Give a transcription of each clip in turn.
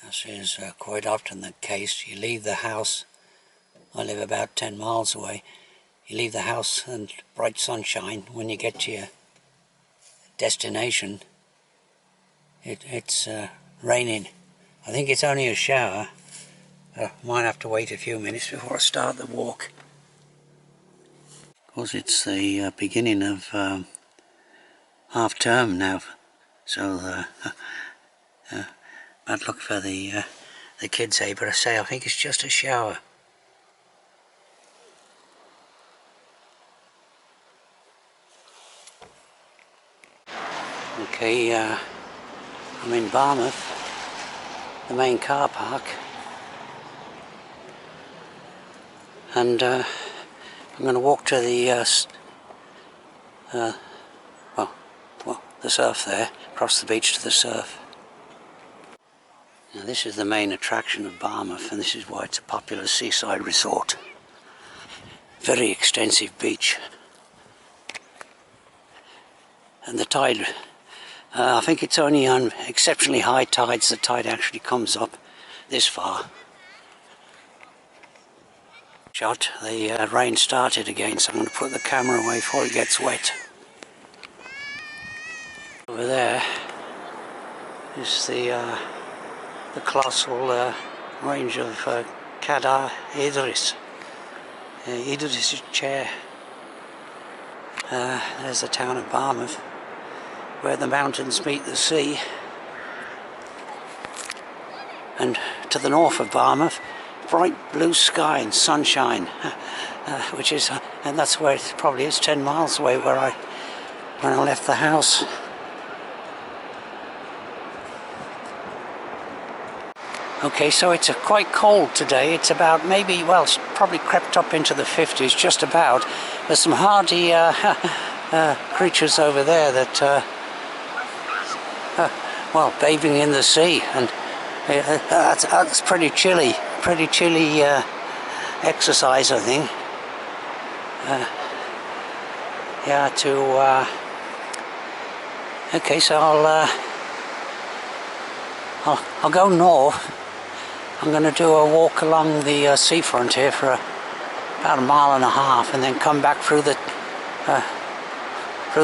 This is quite often the case. You leave the house, I live about 10 miles away, you leave the house and bright sunshine. When you get to your destination, it's raining. I think it's only a shower. Might have to wait a few minutes before I start the walk. Of course, it's the beginning of half term now, so bad luck for the kids, eh? But I say, I think it's just a shower. Okay, I'm in Barmouth, the main car park, and I'm going to walk to the the surf there, across the beach to the surf. Now this is the main attraction of Barmouth, and this is why it's a popular seaside resort. Very extensive beach. And the tide, I think it's only on exceptionally high tides the tide actually comes up this far. Shot, the rain started again, so I'm going to put the camera away before it gets wet. Over there is the colossal range of Cadar Idris. Idris' chair. There's the town of Barmouth, where the mountains meet the sea. And to the north of Barmouth, bright blue sky and sunshine, which is, and that's where it probably is 10 miles away when I left the house. Okay, so it's quite cold today. It's about maybe, well, it's probably crept up into the 50s, just about. There's some hardy creatures over there that, well, bathing in the sea, and that's pretty chilly exercise, I think. Yeah, okay, so I'll go north. I'm going to do a walk along the seafront here for about 1.5 miles, and then come back through the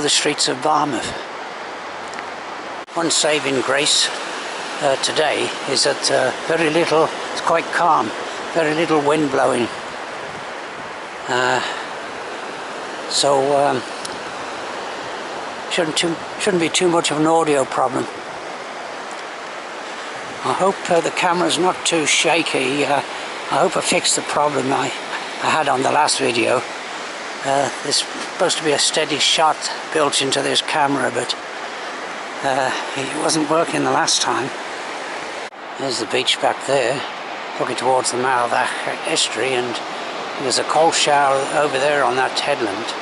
streets of Barmouth. One saving grace today is that very little, it's quite calm, very little wind blowing. So shouldn't be too much of an audio problem. I hope the camera's not too shaky. I hope I fixed the problem I had on the last video. There's supposed to be a steady shot built into this camera, but it wasn't working the last time. There's the beach back there, looking towards the mouth of the estuary, and there's a cold shower over there on that headland,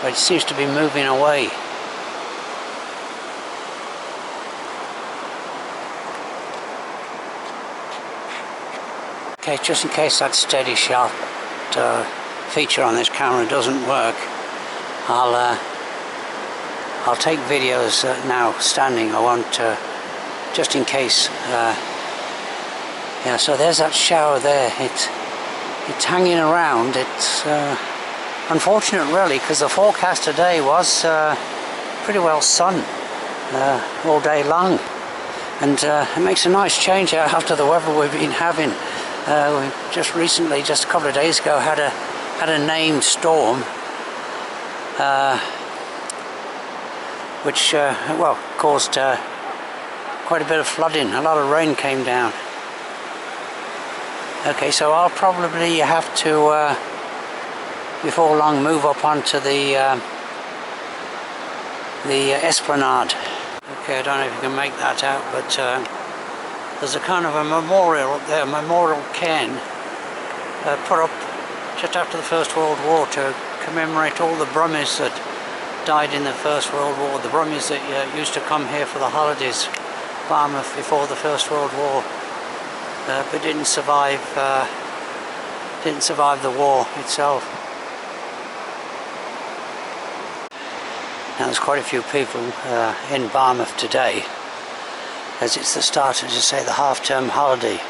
but it seems to be moving away. Okay, just in case that steady shot feature on this camera doesn't work, I'll take videos now standing. I won't, just in case. Yeah, so there's that shower there. It's hanging around. It's unfortunate, really, because the forecast today was pretty well sun all day long, and it makes a nice change after the weather we've been having. We just recently, just a couple of days ago, had a named storm, which well, caused quite a bit of flooding. A lot of rain came down. Okay, so I'll probably have to before long move up onto the esplanade. Okay, I don't know if you can make that out, but there's a kind of a memorial up there, a memorial cairn put up just after the First World War to commemorate all the Brummies that died in the First World War, the Brummies that used to come here for the holidays, Barmouth, before the First World War, but didn't survive the war itself. Now there's quite a few people in Barmouth today. as it's the start of, as I say, the half-term holiday,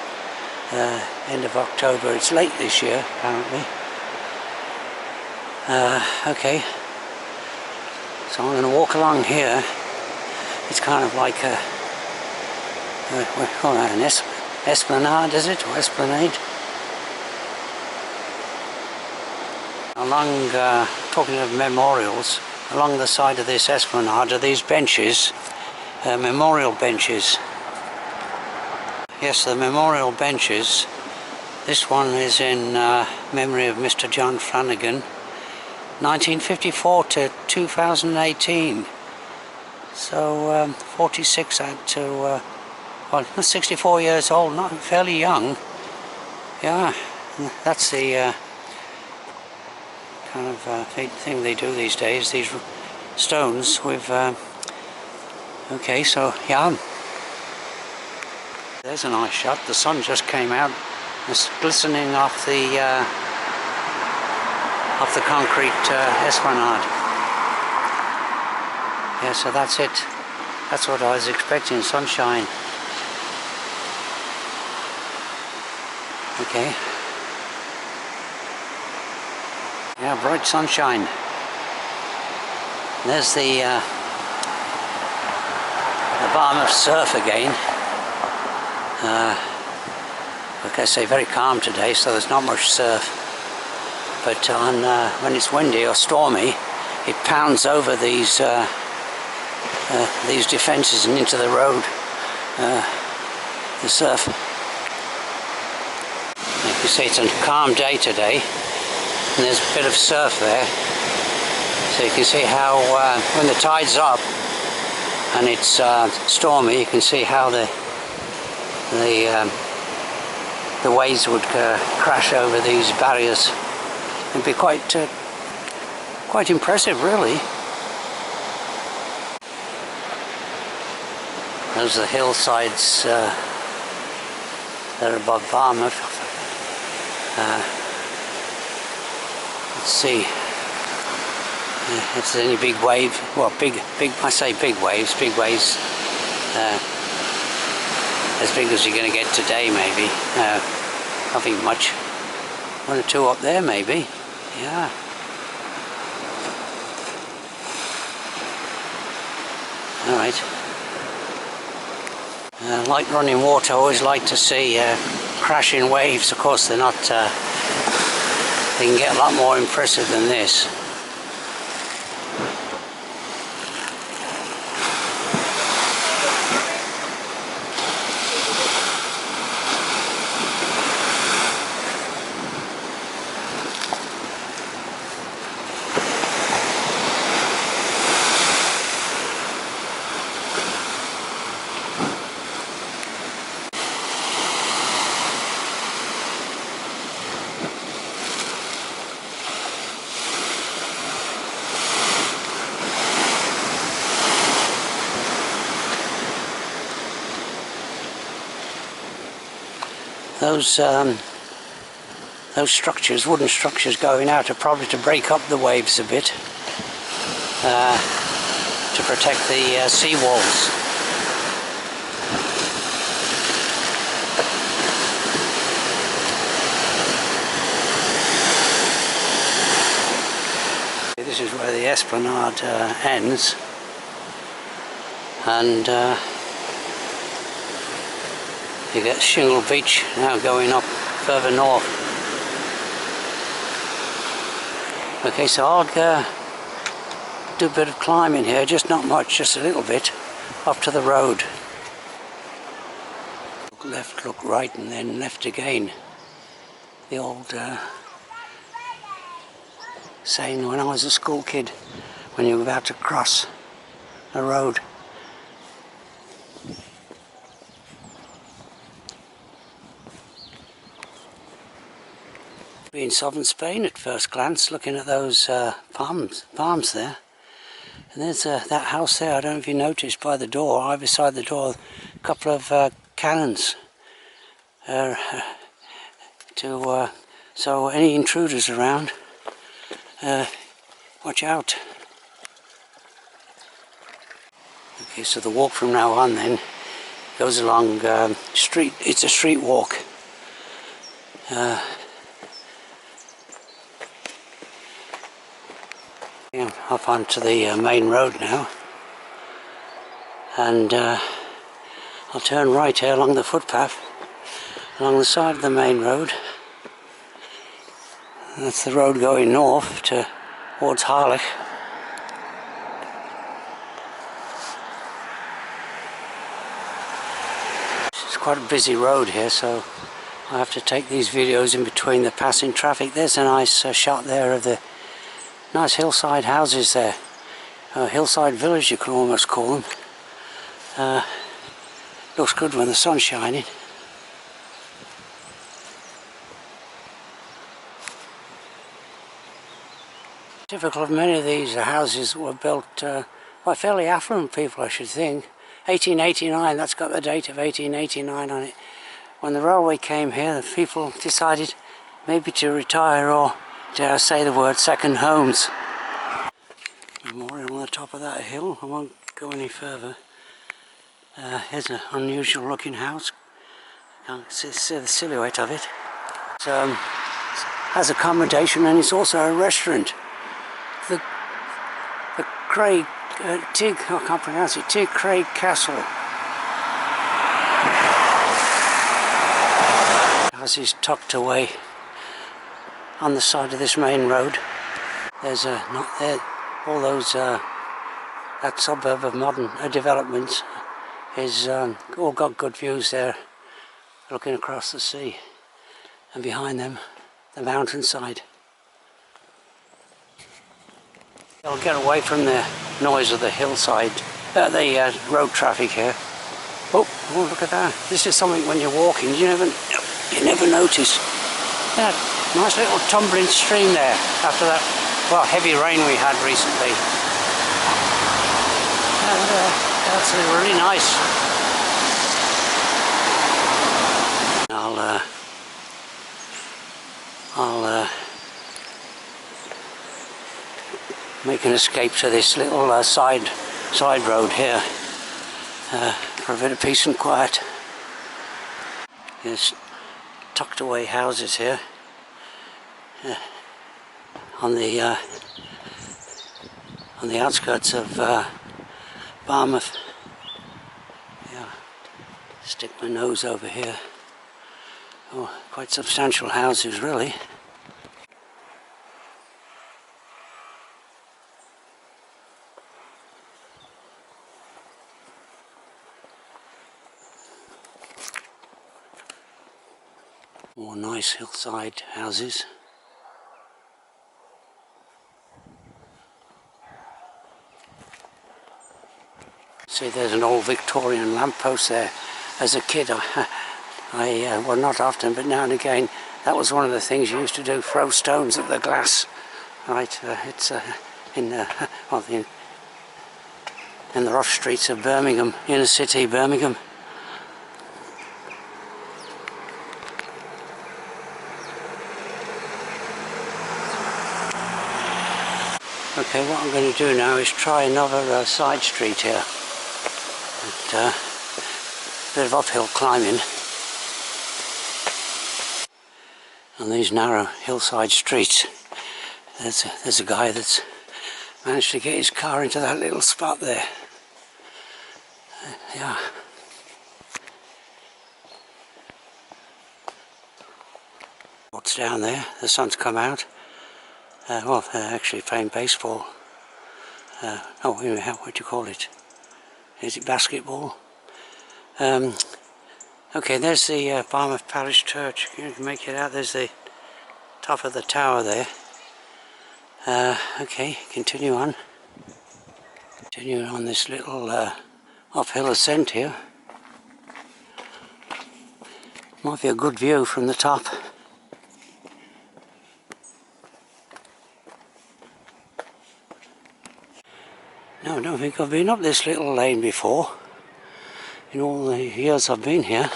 end of October. It's late this year, apparently. Okay, so I'm going to walk along here. It's kind of like a an esplanade, is it? Or esplanade? Along, talking of memorials, along the side of this esplanade are these benches, memorial benches. Yes, the memorial benches. This one is in memory of Mr. John Flanagan, 1954 to 2018. So 46 out to, well, 64 years old, not fairly young. Yeah, that's the kind of thing they do these days, these stones with, okay, so yeah. There's a nice shot. The sun just came out. It's glistening off the concrete esplanade. Yeah, so that's it. That's what I was expecting, sunshine. Okay. Yeah, bright sunshine. There's the Barmouth surf again. Like I say, very calm today, so there's not much surf. But on when it's windy or stormy, it pounds over these defences and into the road. The surf. Like you see, it's a calm day today, and there's a bit of surf there. So you can see how when the tide's up and it's stormy, you can see how the waves would crash over these barriers. It'd be quite impressive, really. Those are the hillsides that are above Barmouth. Let's see if there's any big wave. Well, big. I say big waves. Big waves. As big as you're going to get today, maybe. Nothing much. One or two up there, maybe. Yeah. All right. Like running water, I always like to see crashing waves. Of course, they're not. They can get a lot more impressive than this. Those structures, wooden structures going out, are probably to break up the waves a bit, to protect the sea walls. This is where the esplanade ends, and you get Shingle Beach now going up further north. Okay, so I'll do a bit of climbing here, just not much, just a little bit, up to the road. Look left, look right, and then left again. The old saying when I was a school kid, when you were about to cross a road. Be in southern Spain at first glance, looking at those palms there. And there's that house there. I don't know if you noticed by the door, either side of the door, a couple of cannons. So any intruders around, watch out. Okay, so the walk from now on then goes along street. It's a street walk. Up onto the main road now, and I'll turn right here along the footpath along the side of the main road. That's the road going north towards Harlech. It's quite a busy road here, so I have to take these videos in between the passing traffic. There's a nice shot there of the nice hillside houses there. Hillside village, you could almost call them. Looks good when the sun's shining. Typical of many of these houses were built by fairly affluent people, I should think. 1889, that's got the date of 1889 on it. When the railway came here, the people decided maybe to retire, or dare I say the word, second homes. Memorial on the top of that hill. I won't go any further. Here's an unusual looking house. Can't see the silhouette of it. It has accommodation, and it's also a restaurant. The Craig Tig, I can't pronounce it, Tig Craig Castle. The house is tucked away on the side of this main road. There's not there, all those that suburb of modern developments is all got good views there, looking across the sea, and behind them the mountainside. I'll get away from the noise of the hillside, the road traffic here. Oh, look at that! This is something when you're walking you never notice. Yeah, nice little tumbling stream there after that heavy rain we had recently. That's really nice. I'll make an escape to this little side road here for a bit of peace and quiet. There's tucked away houses here on the outskirts of Barmouth. Yeah, stick my nose over here. Oh, quite substantial houses, really. More nice hillside houses. See, there's an old Victorian lamppost there. As a kid, well, not often, but now and again, that was one of the things you used to do, throw stones at the glass. Right, it's in the rough streets of Birmingham, inner city Birmingham. Okay, what I'm going to do now is try another side street here. A bit of uphill climbing on these narrow hillside streets. There's a guy that's managed to get his car into that little spot there. Yeah. What's down there? The sun's come out. Well, they're actually playing baseball. What do you call it? Is it basketball? Okay, there's the Barmouth Parish Church. You can make it out. There's the top of the tower there. Okay, continue on. Continue on this little uphill ascent here. Might be a good view from the top. No, I don't think I've been up this little lane before in all the years I've been here.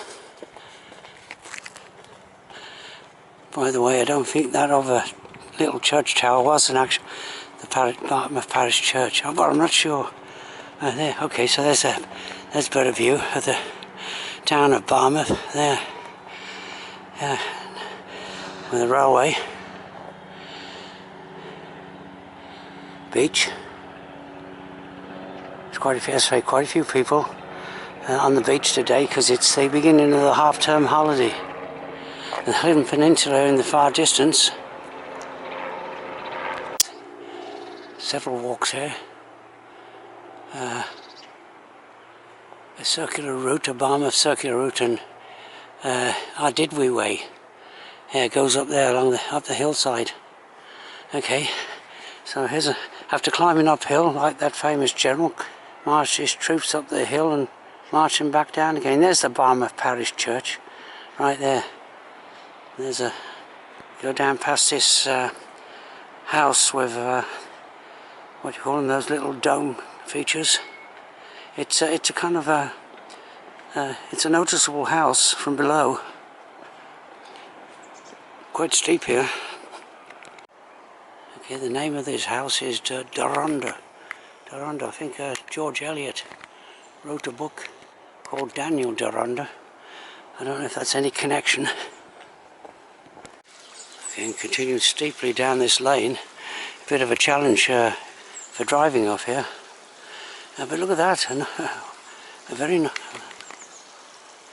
By the way, I don't think that other little church tower was an actual Barmouth Parish Church, but I'm not sure. There, okay, so there's a better view of town of Barmouth there, with the railway, beach. There's quite a few people on the beach today because it's the beginning of the half-term holiday. The Hidden Peninsula in the far distance. Several walks here. A circular route, a Barmouth circular route, and our Didwy Way. Yeah, it goes up there up the hillside. Okay, so here's after climbing uphill like that famous general marched his troops up the hill and marching back down again. There's the Barmouth Parish Church, right there. There's go down past this house with what do you call them? Those little dome features. It's a kind of it's a noticeable house from below. Quite steep here. Okay, the name of this house is Doronda. Doronda. I think George Eliot wrote a book called Daniel Doronda. I don't know if that's any connection. Okay, and continue steeply down this lane. A bit of a challenge for driving off here. But look at that,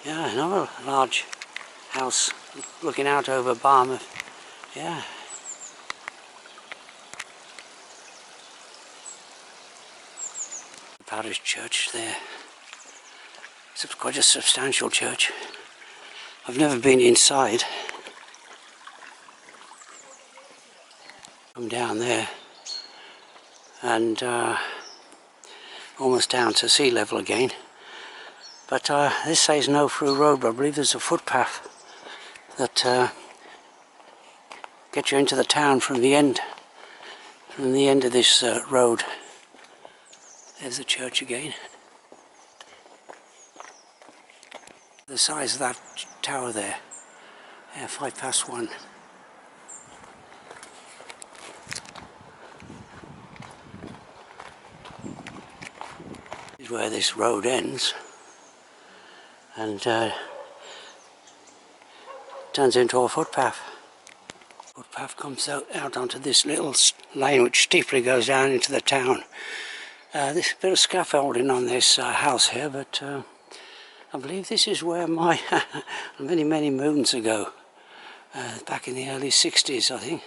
another large house looking out over Barmouth. Yeah. The parish church there. It's quite a substantial church. I've never been inside. I'm down there and almost down to sea level again, but this says no through road, but I believe there's a footpath that gets you into the town from the end of this road. There's the church again. The size of that tower there, 1:05. Is where this road ends and turns into a footpath. Footpath comes out onto this little lane which steeply goes down into the town. There's a bit of scaffolding on this house here, but I believe this is where my many moons ago, back in the early 60s I think,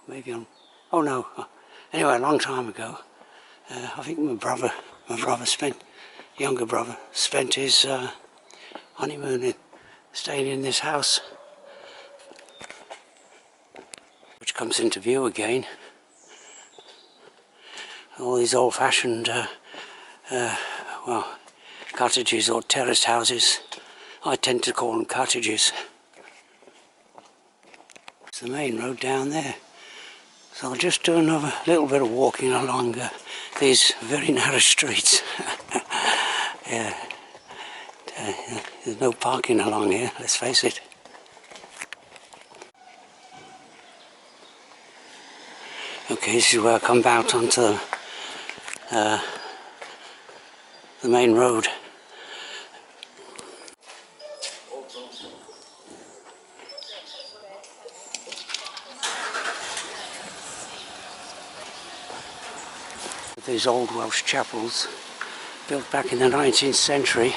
maybe on, oh no, anyway a long time ago, I think my brother younger brother spent his honeymoon staying in this house, which comes into view again. All these old-fashioned well, cottages or terraced houses. I tend to call them cottages. It's the main road down there. So I'll just do another little bit of walking along these very narrow streets. Yeah, there's no parking along here, let's face it. Okay, this is where I come out onto the main road. These old Welsh chapels, built back in the 19th century,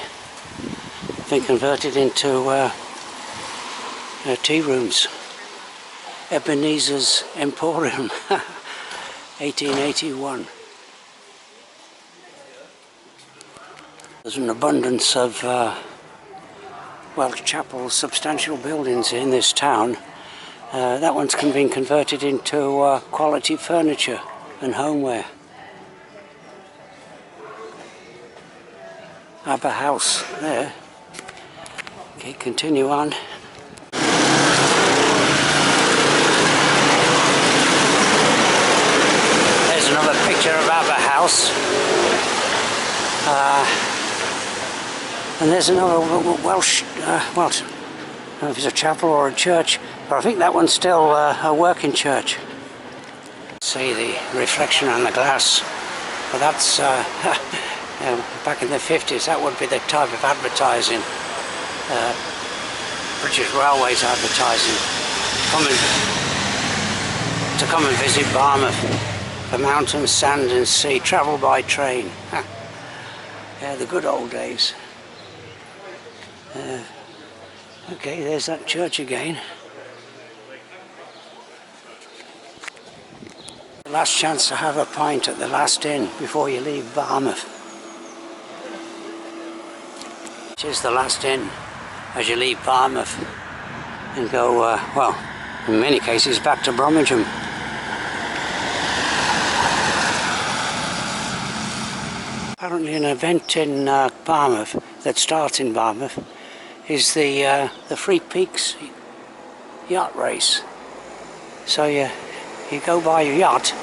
been converted into tea rooms. Ebenezer's Emporium, 1881. There's an abundance of Welsh chapels, substantial buildings in this town. That one's been converted into quality furniture and homeware. Abba House there. Okay, continue on. There's another picture of Abba House. And there's another Welsh, well, I don't know if it's a chapel or a church, but I think that one's still a working church. See the reflection on the glass, but that's Back in the 50s, that would be the type of advertising, British Railways advertising. To come and visit Barmouth, the mountains, sand and sea, travel by train. Yeah, the good old days. Okay, there's that church again. The last chance to have a pint at the last inn before you leave Barmouth. Which is the last inn as you leave Barmouth and go, well, in many cases back to Birmingham. Apparently an event in Barmouth that starts in Barmouth is the Three Peaks yacht race. So you go by your yacht,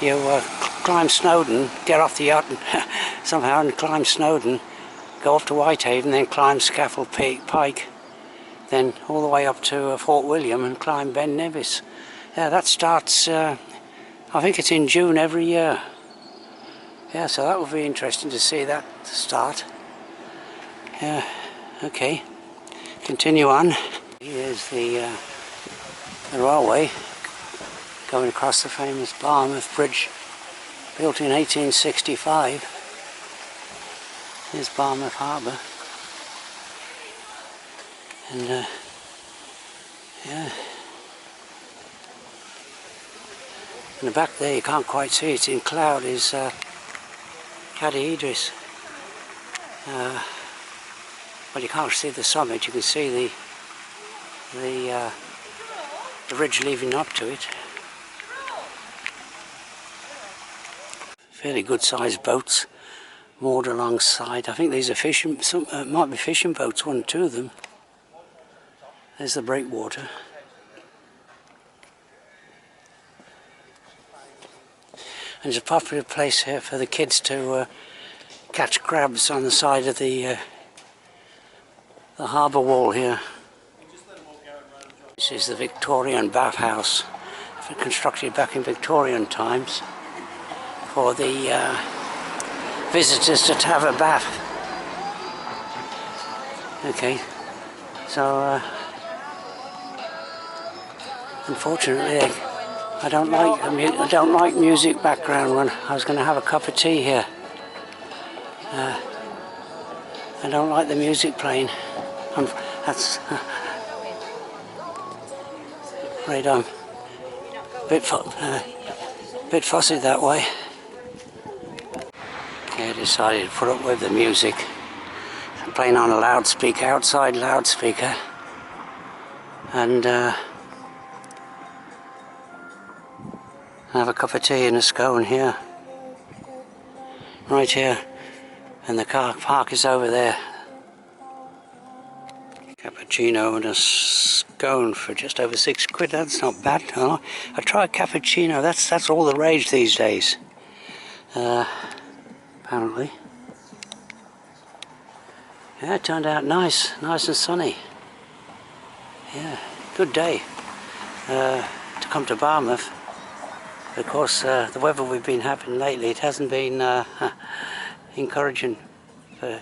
you climb Snowdon, get off the yacht and somehow and climb Snowdon, go up to Whitehaven, then climb Scafell Pike, then all the way up to Fort William and climb Ben Nevis. That starts, I think it's in June every year. Yeah, so that will be interesting to see that start. Yeah, okay, continue on. Here's the railway going across the famous Barmouth Bridge, built in 1865. Here's Barmouth Harbour. And yeah, in the back there, you can't quite see it in cloud, is Cadi Idris. Well, you can't see the summit, you can see the ridge leading up to it. Fairly good sized boats moored alongside. I think these are fishing, might be fishing boats, one or two of them. There's the breakwater. And it's a popular place here for the kids to catch crabs on the side of the harbour wall here. This is the Victorian bathhouse, constructed back in Victorian times for the visitors to have a bath. Okay, so unfortunately I don't like music background when I was going to have a cup of tea here. I don't like the music playing. That's right. I'm a bit fussy that way. Okay, I decided to put up with the music. I'm playing on a loudspeaker, outside loudspeaker, and have a cup of tea and a scone here, right here, and the car park is over there. Cappuccino and a scone for just over £6. That's not bad. Huh? I tried cappuccino. That's all the rage these days. Apparently. Yeah, it turned out nice and sunny. Yeah, good day to come to Barmouth. Of course, the weather we've been having lately, it hasn't been encouraging for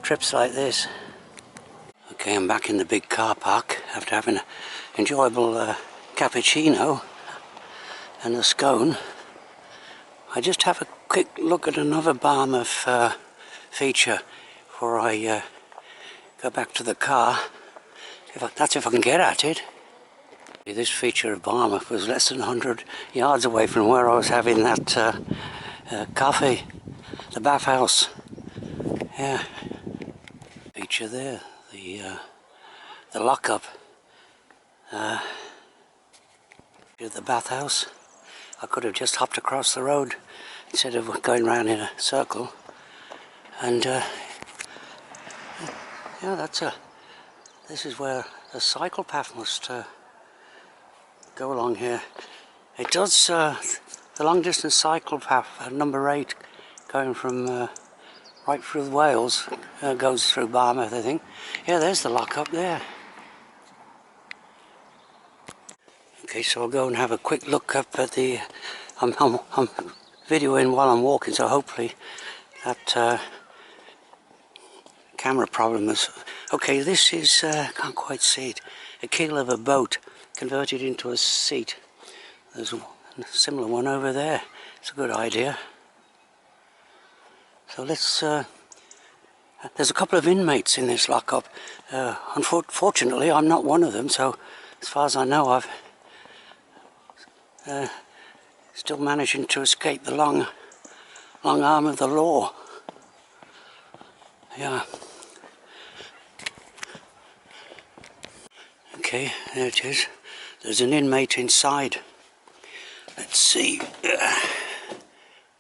trips like this. Okay, I'm back in the big car park after having an enjoyable cappuccino and a scone. I just have a quick look at another Barmouth feature before I go back to the car. That's if I can get at it. This feature of Barmouth was less than 100 yards away from where I was having that coffee, the bathhouse. Yeah, feature there, the lock-up, the bathhouse. I could have just hopped across the road instead of going round in a circle. And yeah, this is where the cycle path must go along here. It does, the long distance cycle path, number 8, going from right through Wales, goes through Barmouth, I think. Yeah, there's the lock up there. Okay, so I'll go and have a quick look up at the, I'm videoing while I'm walking, so hopefully that camera problem is... Okay, this is, can't quite see it, a keel of a boat converted into a seat. There's a similar one over there. It's a good idea. So let's... there's a couple of inmates in this lockup. Unfortunately, I'm not one of them, so as far as I know, I've still managing to escape the long arm of the law. Yeah. Okay, there it is. There's an inmate inside. Let's see.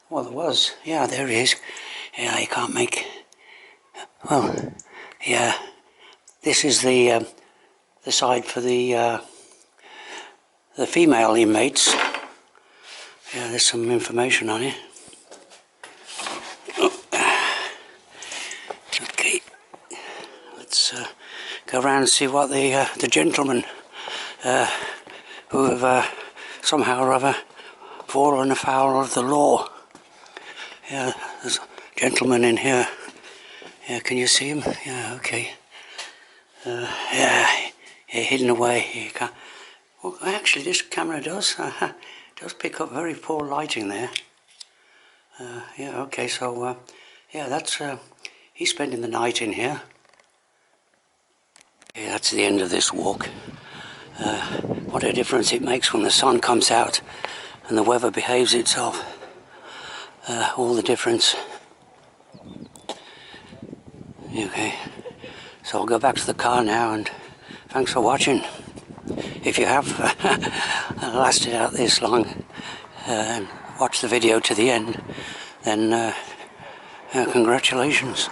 Well, there was. Yeah, there he is. Yeah, you can't make... Well, yeah. This is the side for the female inmates. Yeah, there's some information on it. Okay, let's go around and see what the gentlemen who have somehow or other fallen afoul of the law. Yeah, there's a gentleman in here. Yeah, can you see him? Yeah, okay. Yeah, hidden away. You can't. Well, actually, this camera does pick up very poor lighting there. Yeah, okay, so yeah, that's he's spending the night in here. Yeah, that's the end of this walk. What a difference it makes when the sun comes out and the weather behaves itself. All the difference. Okay, so I'll go back to the car now, and thanks for watching. If you have lasted out this long and watched the video to the end, then congratulations.